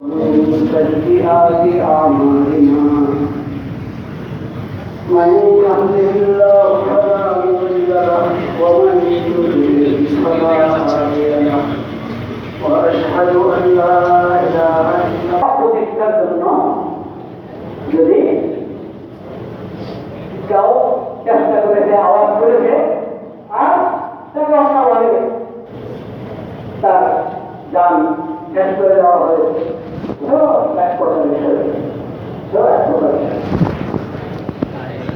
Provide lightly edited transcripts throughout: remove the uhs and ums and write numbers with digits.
من سيئات أعمالنا من يهده الله فلا مضل له ومن يضلل فلا هادي له وأشهد أن لا إله إلا الله যদি কেউ চেষ্টা করেছে আওয়াজ করেছে আর তাকে অন্য বলে তার দান শেষ করে দেওয়া হয়েছে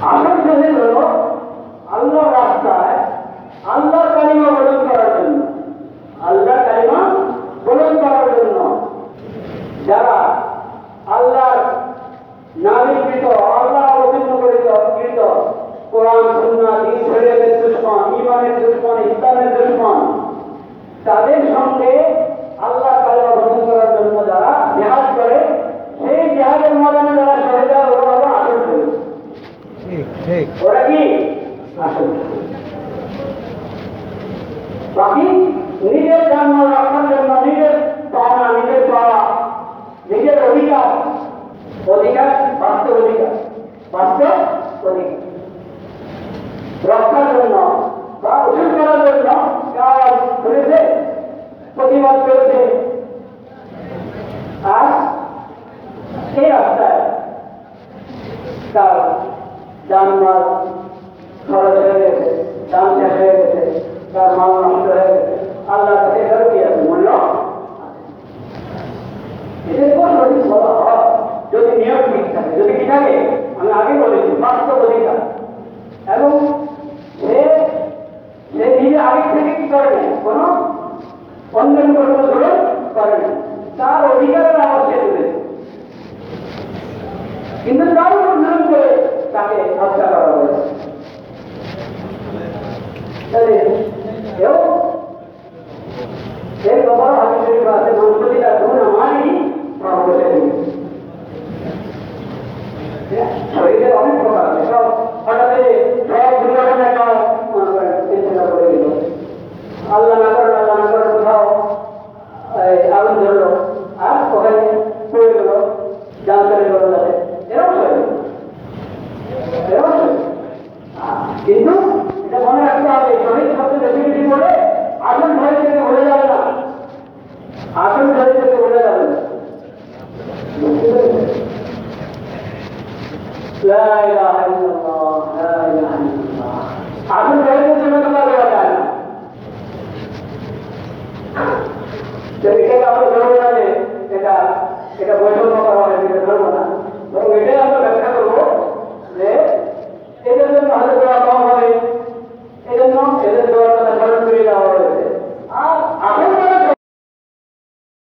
আসল দলিল হল আল্লাহর রাস্তায় আল্লাহর কালিমা বলন করার জন্য আল্লাহর কালিমা বলন করার জন্য যারা আল্লাহর নামীকৃত আল্লাহ অবতীর্ণ কৃত কোরআন সুন্নাহ দ্বীন শরীয়তের দুশমন ঈমানের দুশমন ইসলামের দুশমন তাদের সঙ্গে আল্লাহ কালিমা বলন করার জন্য যারা জিহাদ করে সেই জিহাদের ময়দানে যারা শহীদ হয় ওরা হলো আসল শহীদ। ঠিক ওরা কি আসল বাকি নিজের জন্ম রক্ষার জন্য নিজের পাওনা নিজের পাওয়া নিজের অধিকার বাস্তব অধিকার রক্ষার জন্য বা উচিত করার জন্য কাজ করেছে প্রতিবাদ করেছে আর এই রাস্তায় তার যানমাল খরচ হয়ে গেছে দাম শেষ হয়ে গেছে তার মাল নষ্ট হয়ে গেছে আল্লাহ কাছে এটারও কি আছে মূল্য এদের কোন সঠিক বলা হয় যদি নিয়ম ঠিক থাকে যদি কি থাকে আমি আগে বলেছি বাস্তব অধিকার এবং সে নিজে আগে থেকে কি করে না কোনো অন্যের উপর কোনো ধরে করে না তার অধিকারের আওয়াজ সে তুলেছে কিন্তু তার উপর নিয়ম করে তাকে হত্যা করা হয়েছে এর ব্যাপারে হাদিসের কাছে মনসুলিকা ধরুন আমারই শরীরের অনেক প্রকার সব হঠাৎ সব দুর্ঘটনা চিন্তা করে দিল আল্লাহ না করেন কোথাও আগুন ধরলো আর ওখানে পড়ে গেল জাল চলে গেল তাদের এরকম শরীর কিন্তু এটা মনে রাখতে হবে শহীদ শব্দ বেশি বেশি বলে আসল শহীদ থেকে ভুলে যাবে না আসল শহীদ থেকে ভুলে যাবে না لا إله إلا الله لا إله إلا الله আসল শহীদের জন্য তোমরা দেওয়া যায় না এটাকে আমরা ধরবো না যে এটা বৈষম্য করা হয় এটা ধরবো না এবং এটাই আমরা ব্যাখ্যা করবো যে এদের জন্য হাতে দেওয়া কম